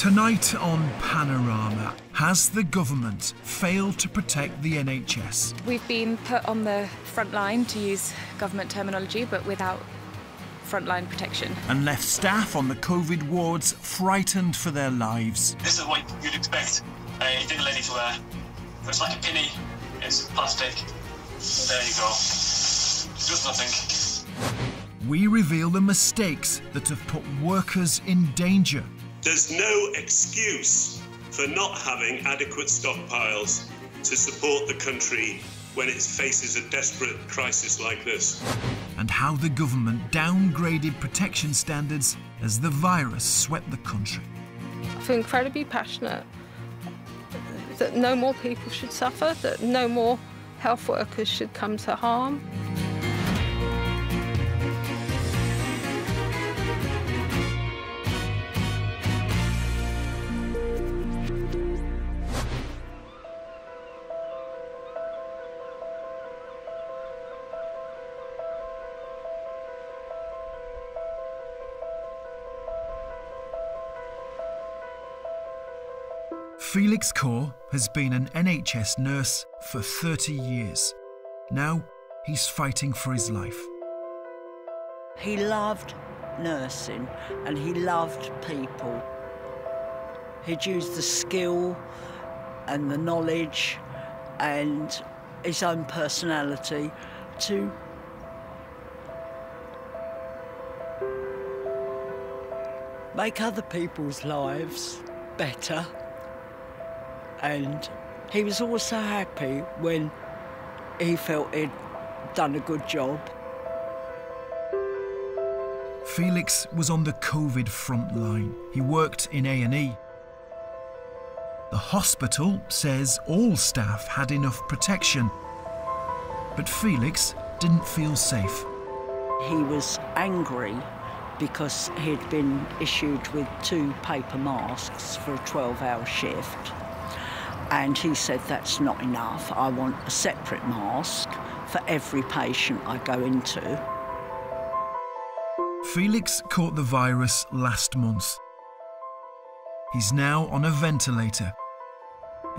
Tonight on Panorama, has the government failed to protect the NHS? We've been put on the front line, to use government terminology, but without frontline protection. And left staff on the COVID wards frightened for their lives. This is what you'd expect a dinner lady to wear. It's like a pinny, it's plastic. There you go. It's just nothing. We reveal the mistakes that have put workers in danger. There's no excuse for not having adequate stockpiles to support the country when it faces a desperate crisis like this. And how the government downgraded protection standards as the virus swept the country. I feel incredibly passionate that no more people should suffer, that no more health workers should come to harm. Felix Kaur has been an NHS nurse for 30 years. Now he's fighting for his life. He loved nursing and he loved people. He'd used the skill and the knowledge and his own personality to make other people's lives better. And he was always so happy when he felt he'd done a good job. Felix was on the COVID front line. He worked in A&E. The hospital says all staff had enough protection, but Felix didn't feel safe. He was angry because he'd been issued with 2 paper masks for a 12-hour shift. And he said, that's not enough. I want a separate mask for every patient I go into. Felix caught the virus last month. He's now on a ventilator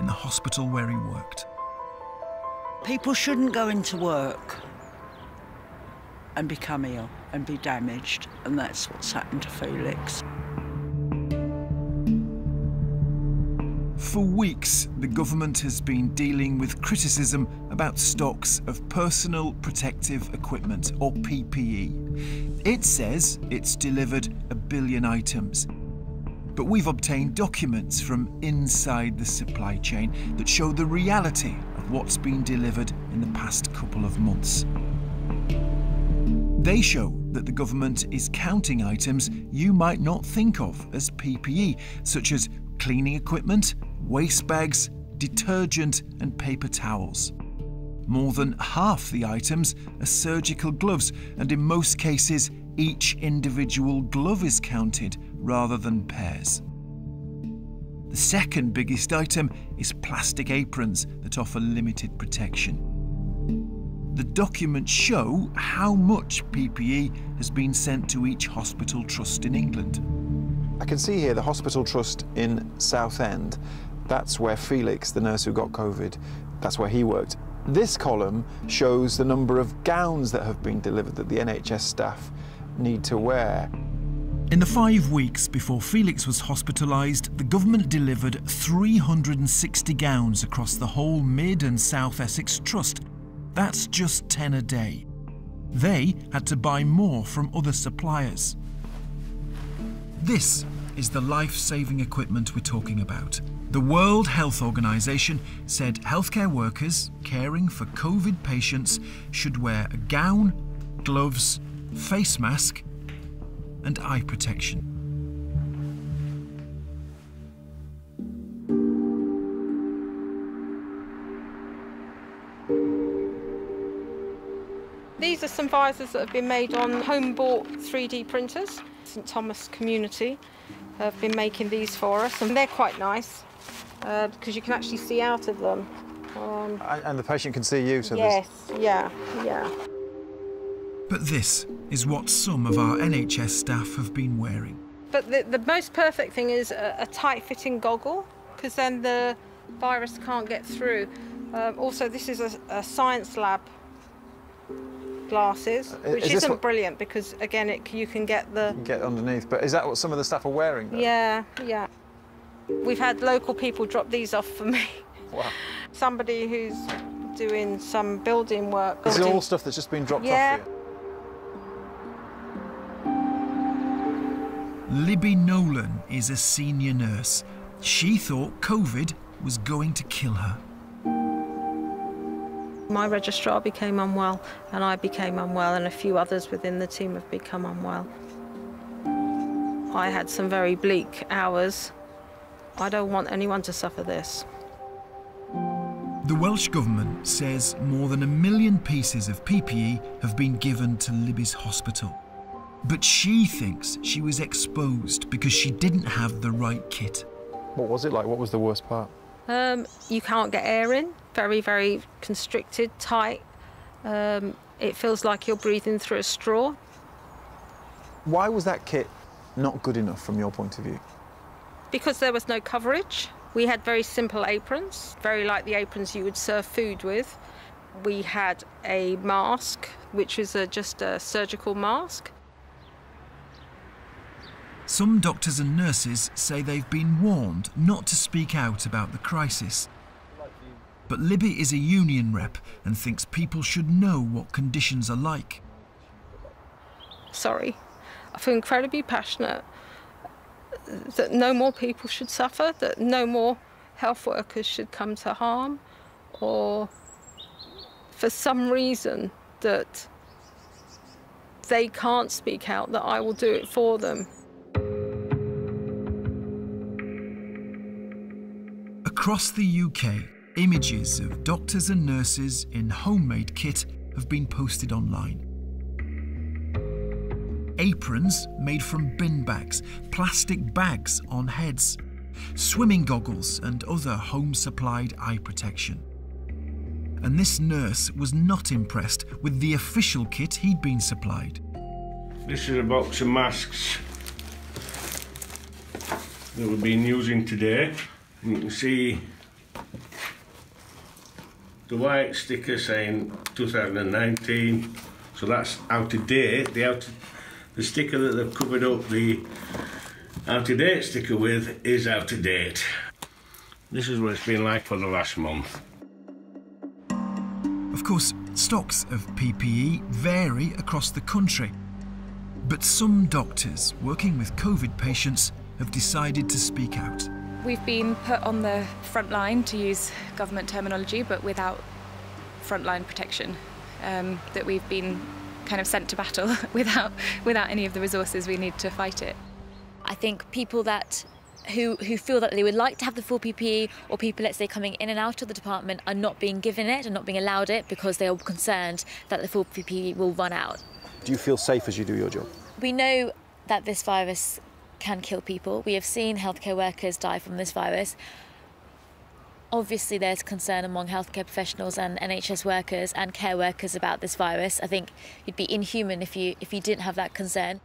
in the hospital where he worked. People shouldn't go into work and become ill and be damaged, and that's what's happened to Felix. For weeks, the government has been dealing with criticism about stocks of personal protective equipment, or PPE. It says it's delivered 1 billion items. But we've obtained documents from inside the supply chain that show the reality of what's been delivered in the past couple of months. They show that the government is counting items you might not think of as PPE, such as cleaning equipment, waste bags, detergent and paper towels. More than half the items are surgical gloves, and in most cases each individual glove is counted rather than pairs. The second biggest item is plastic aprons that offer limited protection. The documents show how much PPE has been sent to each hospital trust in England. I can see here the hospital trust in Southend. That's where Felix, the nurse who got COVID, that's where he worked. This column shows the number of gowns that have been delivered that the NHS staff need to wear. In the 5 weeks before Felix was hospitalised, the government delivered 360 gowns across the whole Mid and South Essex Trust. That's just 10 a day. They had to buy more from other suppliers. This is the life-saving equipment we're talking about. The World Health Organization said healthcare workers caring for COVID patients should wear a gown, gloves, face mask and eye protection. These are some visors that have been made on home-bought 3D printers. St Thomas community have been making these for us, and they're quite nice because you can actually see out of them. And the patient can see you, so yes, yeah. But this is what some of our NHS staff have been wearing. But the most perfect thing is a tight-fitting goggle, because then the virus can't get through. Also, this is a science lab glasses, which isn't brilliant because, again, you can get underneath. But is that what some of the staff are wearing, though? Yeah, yeah. We've had local people drop these off for me. Wow. Somebody who's doing some building work. This is all stuff that's just been dropped off here? Libby Nolan is a senior nurse. She thought COVID was going to kill her. My registrar became unwell, and I became unwell, and a few others within the team have become unwell. I had some very bleak hours. I don't want anyone to suffer this. The Welsh Government says more than 1 million pieces of PPE have been given to Libby's hospital. But she thinks she was exposed because she didn't have the right kit. What was it like? What was the worst part? You can't get air in. Very, very constricted, tight. It feels like you're breathing through a straw. Why was that kit not good enough from your point of view? Because there was no coverage. We had very simple aprons, very like the aprons you would serve food with. We had a mask, which was just a surgical mask. Some doctors and nurses say they've been warned not to speak out about the crisis. But Libby is a union rep and thinks people should know what conditions are like. Sorry, I feel incredibly passionate that no more people should suffer, that no more health workers should come to harm, or for some reason that they can't speak out, that I will do it for them. Across the UK, images of doctors and nurses in homemade kit have been posted online. Aprons made from bin bags, plastic bags on heads, swimming goggles and other home-supplied eye protection. And this nurse was not impressed with the official kit he'd been supplied. This is a box of masks that we've been using today. You can see the white sticker saying 2019, so that's out of date. The sticker that they've covered up the out-of-date sticker with is out of date. This is what it's been like for the last month. Of course, stocks of PPE vary across the country, but some doctors working with COVID patients have decided to speak out. We've been put on the front line, to use government terminology, but without frontline protection. That we've been kind of sent to battle without any of the resources we need to fight it. I think people who feel that they would like to have the full PPE, or people, let's say, coming in and out of the department, are not being given it and not being allowed it because they are concerned that the full PPE will run out. Do you feel safe as you do your job? We know that this virus can kill people. We have seen healthcare workers die from this virus. Obviously, there's concern among healthcare professionals and NHS workers and care workers about this virus. I think you'd be inhuman if you didn't have that concern.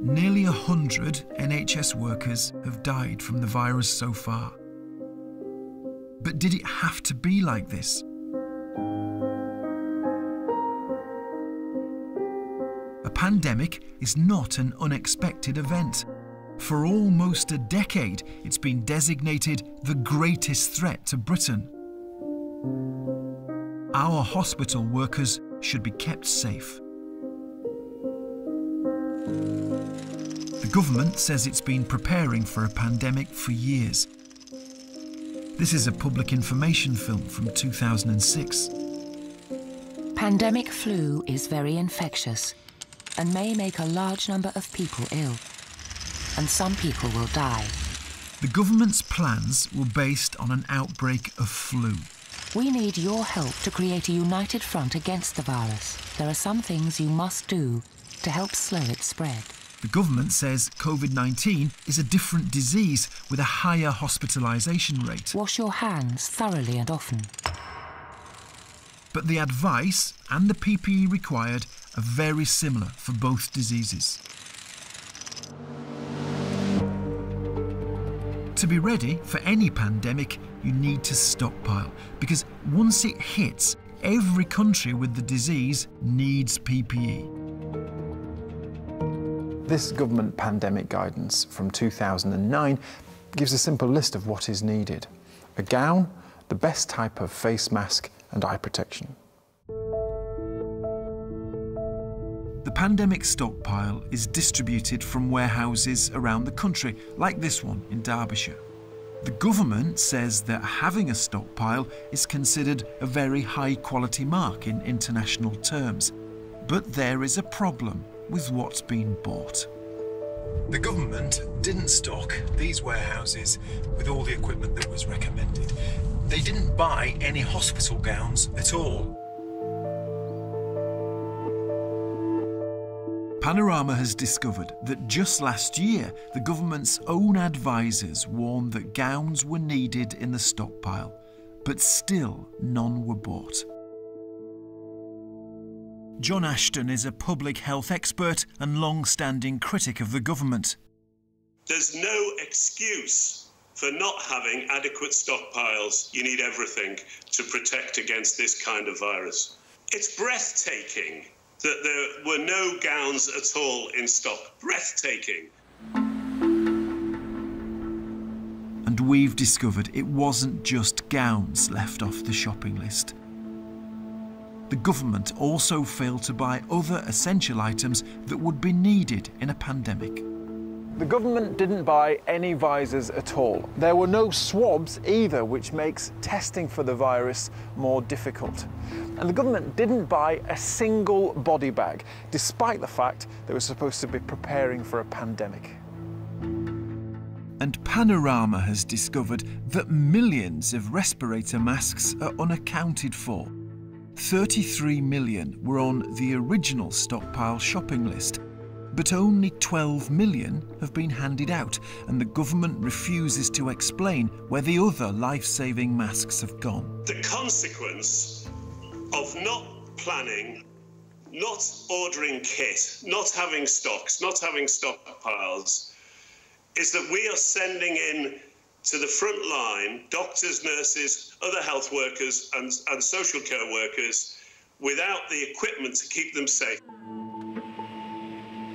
Nearly 100 NHS workers have died from the virus so far. But did it have to be like this? A pandemic is not an unexpected event. For almost a decade, it's been designated the greatest threat to Britain. Our hospital workers should be kept safe. The government says it's been preparing for a pandemic for years. This is a public information film from 2006. Pandemic flu is very infectious and may make a large number of people ill, and some people will die. The government's plans were based on an outbreak of flu. We need your help to create a united front against the virus. There are some things you must do to help slow its spread. The government says COVID-19 is a different disease with a higher hospitalisation rate. Wash your hands thoroughly and often. But the advice and the PPE required are very similar for both diseases. To be ready for any pandemic, you need to stockpile, because once it hits, every country with the disease needs PPE. This government pandemic guidance from 2009 gives a simple list of what is needed: a gown, the best type of face mask and eye protection. The pandemic stockpile is distributed from warehouses around the country, like this one in Derbyshire. The government says that having a stockpile is considered a very high-quality mark in international terms. But there is a problem with what's been bought. The government didn't stock these warehouses with all the equipment that was recommended. They didn't buy any hospital gowns at all. Panorama has discovered that just last year, the government's own advisors warned that gowns were needed in the stockpile, but still none were bought. John Ashton is a public health expert and long-standing critic of the government. There's no excuse for not having adequate stockpiles. You need everything to protect against this kind of virus. It's breathtaking that there were no gowns at all in stock. Breathtaking. And we've discovered it wasn't just gowns left off the shopping list. The government also failed to buy other essential items that would be needed in a pandemic. The government didn't buy any visors at all. There were no swabs either, which makes testing for the virus more difficult. And the government didn't buy a single body bag, despite the fact they were supposed to be preparing for a pandemic. And Panorama has discovered that millions of respirator masks are unaccounted for. 33 million were on the original stockpile shopping list, but only 12 million have been handed out, and the government refuses to explain where the other life-saving masks have gone. The consequence of not planning, not ordering kit, not having stocks, not having stockpiles, is that we are sending in to the front line doctors, nurses, other health workers and social care workers without the equipment to keep them safe.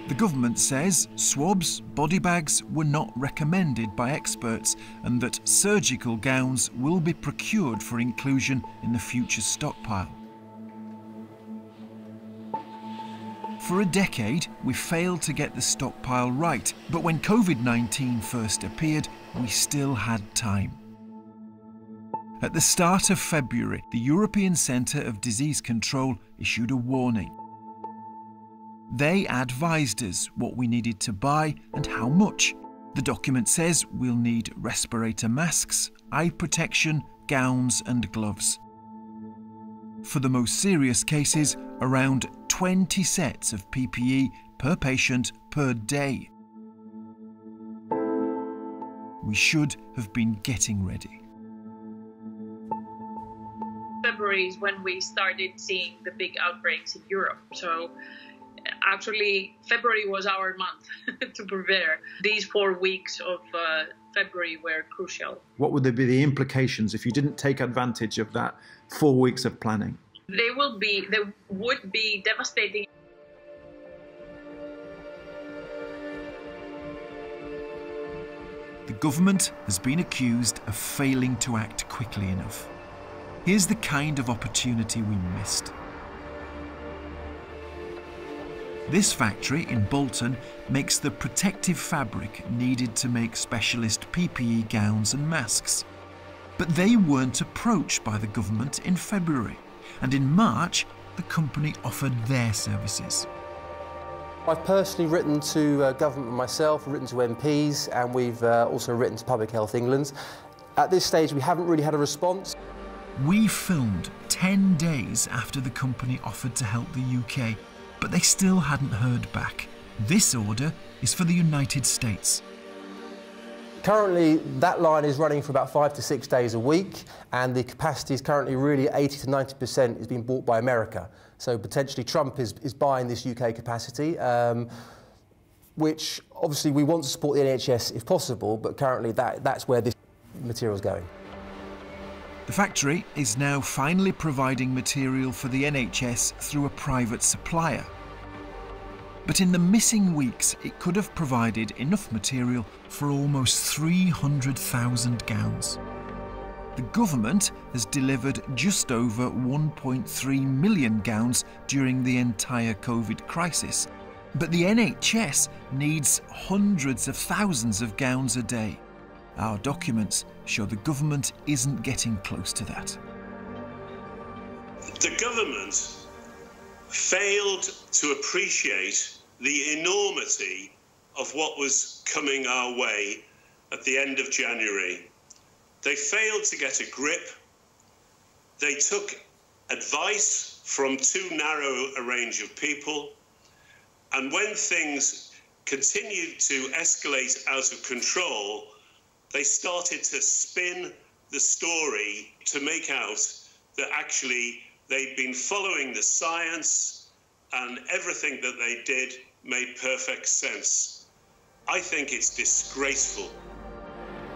The government says swabs, body bags were not recommended by experts, and that surgical gowns will be procured for inclusion in the future stockpile. For a decade, we failed to get the stockpile right, but when COVID-19 first appeared, we still had time. At the start of February, the European Centre of Disease Control issued a warning. They advised us what we needed to buy and how much. The document says we'll need respirator masks, eye protection, gowns and gloves. For the most serious cases, around 20 sets of PPE per patient per day. We should have been getting ready. February is when we started seeing the big outbreaks in Europe. So actually, February was our month to prepare. These 4 weeks of February were crucial. What would be the implications if you didn't take advantage of that 4 weeks of planning? They would be devastating. The government has been accused of failing to act quickly enough. Here's the kind of opportunity we missed. This factory in Bolton makes the protective fabric needed to make specialist PPE gowns and masks. But they weren't approached by the government in February, and in March, the company offered their services. I've personally written to government myself, written to MPs, and we've also written to Public Health England. At this stage, we haven't really had a response. We filmed 10 days after the company offered to help the UK, but they still hadn't heard back. This order is for the United States. Currently, that line is running for about 5 to 6 days a week, and the capacity is currently really 80 to 90% is being bought by America. So potentially Trump is buying this UK capacity, which obviously we want to support the NHS if possible, but currently that's where this material is going. The factory is now finally providing material for the NHS through a private supplier. But in the missing weeks, it could have provided enough material for almost 300,000 gowns. The government has delivered just over 1.3 million gowns during the entire COVID crisis. But the NHS needs hundreds of thousands of gowns a day. Our documents show the government isn't getting close to that. The government failed to appreciate the enormity of what was coming our way at the end of January. They failed to get a grip. They took advice from too narrow a range of people. And when things continued to escalate out of control, they started to spin the story to make out that actually they'd been following the science and everything that they did made perfect sense. I think it's disgraceful.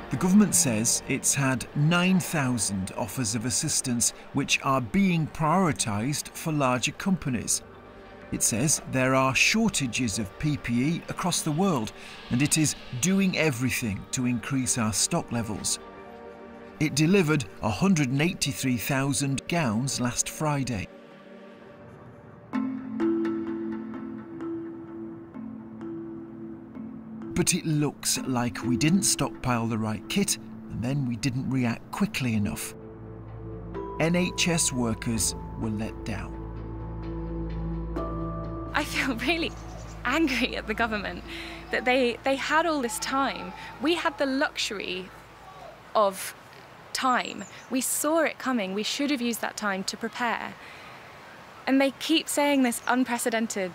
The government says it's had 9,000 offers of assistance which are being prioritised for larger companies. It says there are shortages of PPE across the world and it is doing everything to increase our stock levels. It delivered 183,000 gowns last Friday. But it looks like we didn't stockpile the right kit and then we didn't react quickly enough. NHS workers were let down. I feel really angry at the government that they had all this time. We had the luxury of time. We saw it coming. We should have used that time to prepare. And they keep saying this unprecedented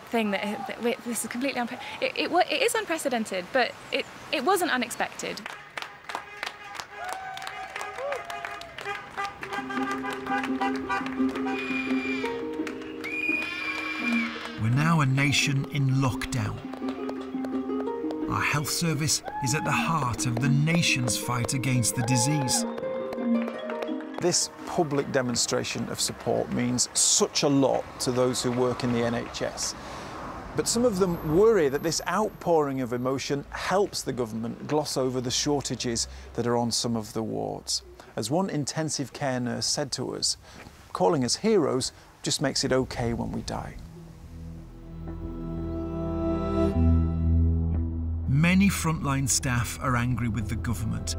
thing that this is completely unprecedented. It is unprecedented, but it wasn't unexpected. We're now a nation in lockdown. Our health service is at the heart of the nation's fight against the disease. This public demonstration of support means such a lot to those who work in the NHS. But some of them worry that this outpouring of emotion helps the government gloss over the shortages that are on some of the wards. As one intensive care nurse said to us, calling us heroes just makes it okay when we die. Many frontline staff are angry with the government.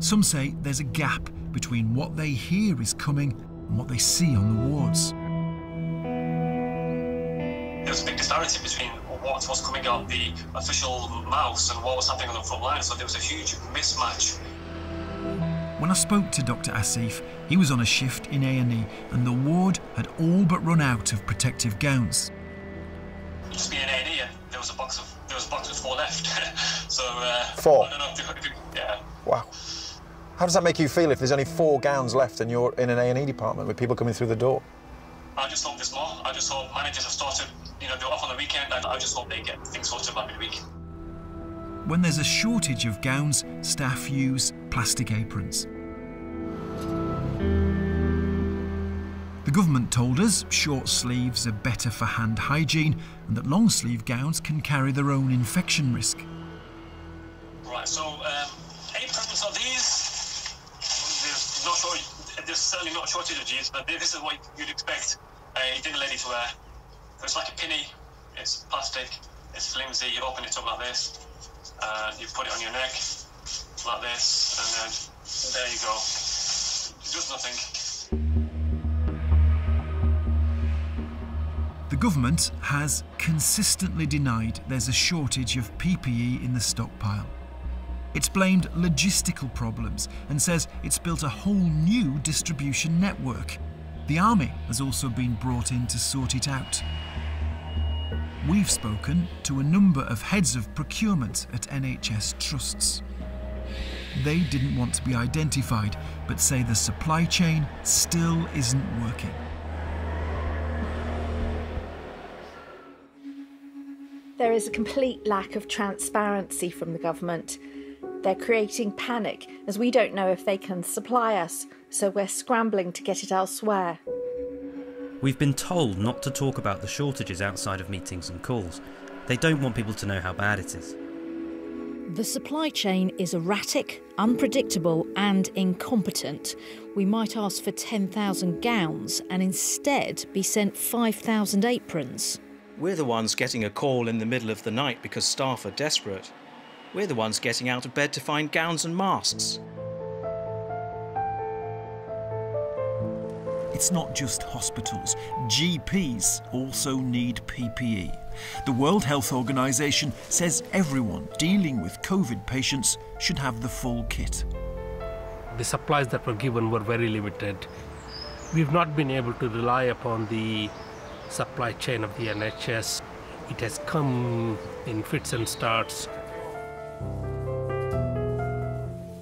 Some say there's a gap between what they hear is coming and what they see on the wards. There was a big disparity between what was coming out the official mouths and what was happening on the front line, so there was a huge mismatch. When I spoke to Dr. Asif, he was on a shift in A&E and the ward had all but run out of protective gowns. Just being in A&E and there was a box with 4 left. So 4? I don't know if yeah. Wow. How does that make you feel if there's only 4 gowns left and you're in an A&E department with people coming through the door? I just hope there's more. I just hope managers have started, they're off on the weekend, and I just hope they get things sorted by midweek. When there's a shortage of gowns, staff use plastic aprons. The government told us short sleeves are better for hand hygiene and that long sleeve gowns can carry their own infection risk. Right, so aprons are these. There's certainly not a shortage of these, but this is what you'd expect a dinner lady to wear. So it's like a pinny, it's plastic, it's flimsy, you open it up like this, you put it on your neck like this, and then there you go. It does nothing. The government has consistently denied there's a shortage of PPE in the stockpile. It's blamed logistical problems and says it's built a whole new distribution network. The army has also been brought in to sort it out. We've spoken to a number of heads of procurement at NHS trusts. They didn't want to be identified, but say the supply chain still isn't working. There is a complete lack of transparency from the government. They're creating panic as we don't know if they can supply us, so we're scrambling to get it elsewhere. We've been told not to talk about the shortages outside of meetings and calls. They don't want people to know how bad it is. The supply chain is erratic, unpredictable and incompetent. We might ask for 10,000 gowns and instead be sent 5,000 aprons. We're the ones getting a call in the middle of the night because staff are desperate. We're the ones getting out of bed to find gowns and masks. It's not just hospitals. GPs also need PPE. The World Health Organization says everyone dealing with COVID patients should have the full kit. The supplies that were given were very limited. We've not been able to rely upon the supply chain of the NHS. It has come in fits and starts.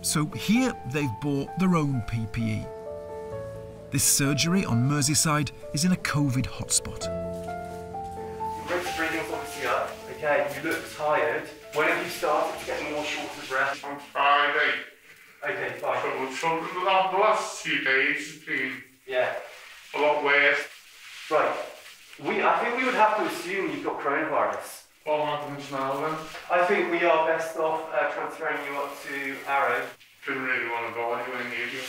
So here they've bought their own PPE. This surgery on Merseyside is in a COVID hotspot. Your breathing's obviously up. Okay, you look tired. When have you started to get more short of breath? On Friday. Okay, fine. So the last 2 days has been a lot worse. Right. I think we would have to assume you've got coronavirus. What happens now then? I think we are best off transferring you up to Arrow. Didn't really want to go anywhere near you.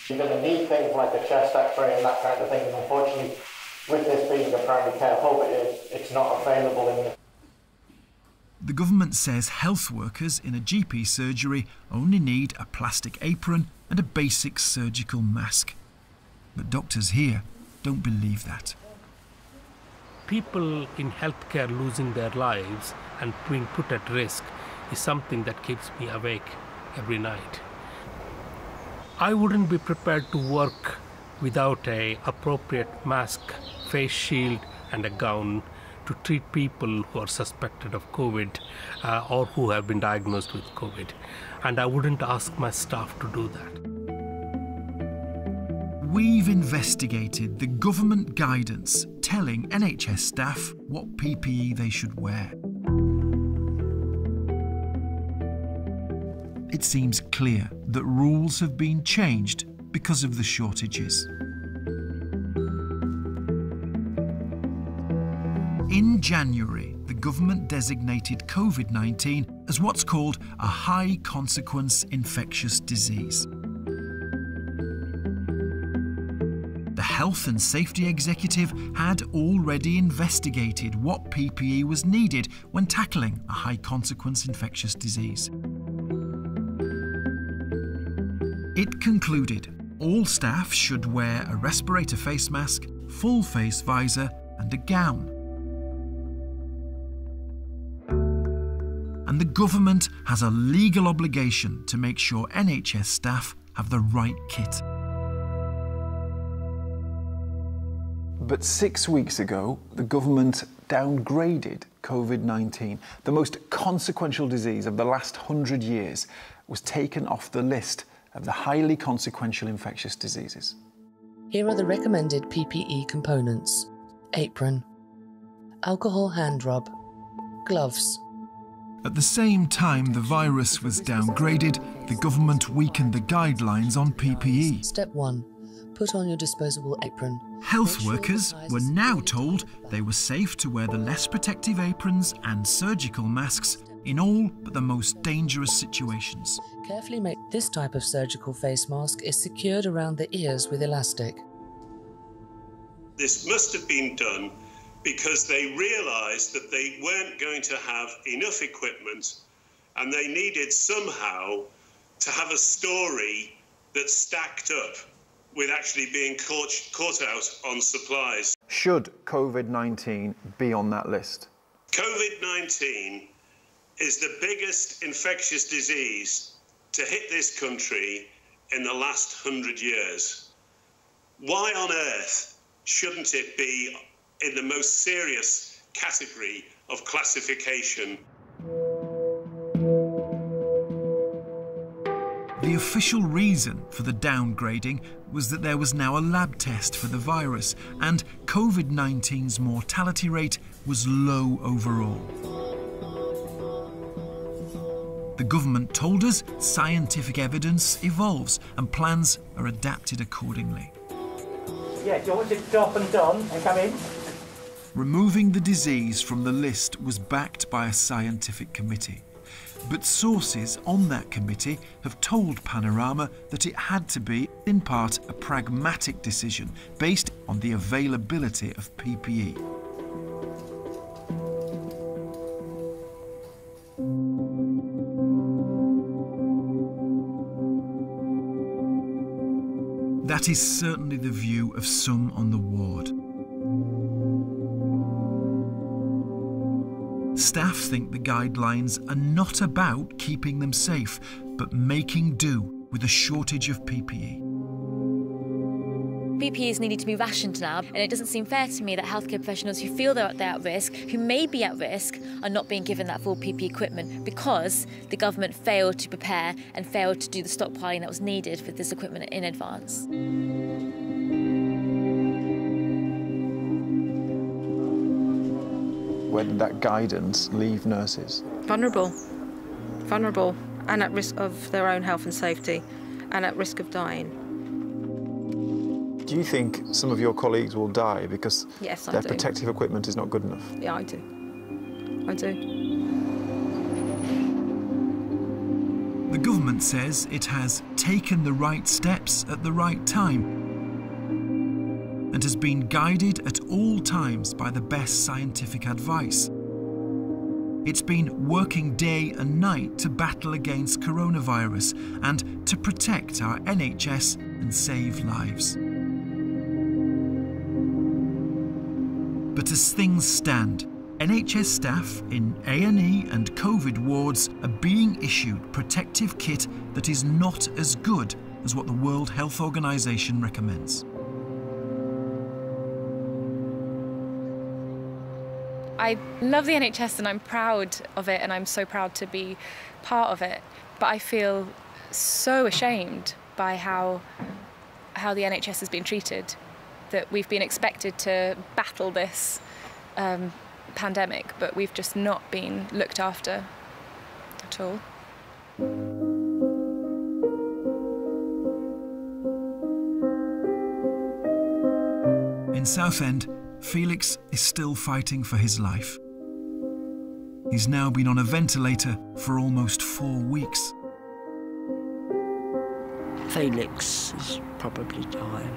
You're going to need things like a chest x-ray and that kind of thing, and unfortunately, with this being a primary care hub, it's not available in the... The government says health workers in a GP surgery only need a plastic apron and a basic surgical mask. But doctors here don't believe that. People in healthcare losing their lives and being put at risk is something that keeps me awake every night. I wouldn't be prepared to work without an appropriate mask, face shield and a gown to treat people who are suspected of COVID or who have been diagnosed with COVID. And I wouldn't ask my staff to do that. We've investigated the government guidance telling NHS staff what PPE they should wear. It seems clear that rules have been changed because of the shortages. In January, the government designated COVID-19 as what's called a high-consequence infectious disease. The Health and Safety Executive had already investigated what PPE was needed when tackling a high-consequence infectious disease. It concluded all staff should wear a respirator face mask, full face visor and a gown. And the government has a legal obligation to make sure NHS staff have the right kit. But 6 weeks ago, the government downgraded COVID-19. The most consequential disease of the last 100 years was taken off the list of the highly consequential infectious diseases. Here are the recommended PPE components: apron, alcohol hand rub, gloves. At the same time the virus was downgraded, the government weakened the guidelines on PPE. Step 1. Put on your disposable apron. Health workers were now told they were safe to wear the less protective aprons and surgical masks in all but the most dangerous situations. Carefully make this type of surgical face mask is secured around the ears with elastic. This must have been done because they realised that they weren't going to have enough equipment and they needed somehow to have a story that stacked up with actually being caught out on supplies. Should COVID-19 be on that list? COVID-19 is the biggest infectious disease to hit this country in the last 100 years. Why on earth shouldn't it be in the most serious category of classification. The official reason for the downgrading was that there was now a lab test for the virus and COVID-19's mortality rate was low overall. The government told us scientific evidence evolves and plans are adapted accordingly. Yeah, do you want it up and done and come in? Removing the disease from the list was backed by a scientific committee. But sources on that committee have told Panorama that it had to be, in part, a pragmatic decision based on the availability of PPE. That is certainly the view of some on the ward. Staff think the guidelines are not about keeping them safe, but making do with a shortage of PPE. PPE is needed to be rationed now, and it doesn't seem fair to me that healthcare professionals who feel they're at risk, who may be at risk, are not being given that full PPE equipment because the government failed to prepare and failed to do the stockpiling that was needed for this equipment in advance. Where did that guidance leave nurses? Vulnerable, and at risk of their own health and safety, and at risk of dying. Do you think some of your colleagues will die because Yes, I their do. protective equipment is not good enough? Yeah, I do. I do. The government says it has taken the right steps at the right time and has been guided at all times by the best scientific advice. It's been working day and night to battle against coronavirus and to protect our NHS and save lives. But as things stand, NHS staff in A&E and COVID wards are being issued protective kit that is not as good as what the World Health Organization recommends. I love the NHS and I'm proud of it, and I'm so proud to be part of it. But I feel so ashamed by how the NHS has been treated, that we've been expected to battle this pandemic, but we've just not been looked after at all. In Southend, Felix is still fighting for his life. He's now been on a ventilator for almost 4 weeks. Felix is probably dying.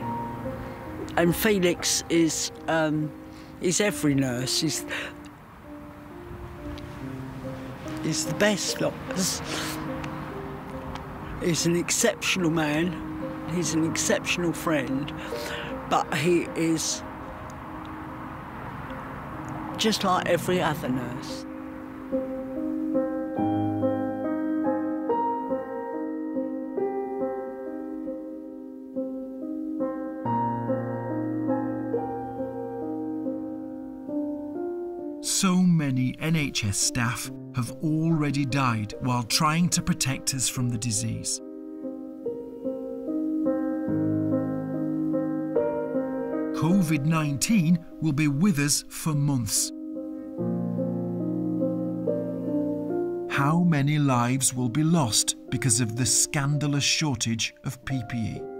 And Felix is every nurse. He's the best of us. He's an exceptional man. He's an exceptional friend. But he is just like every other nurse. So many NHS staff have already died while trying to protect us from the disease. COVID-19 will be with us for months. How many lives will be lost because of the scandalous shortage of PPE?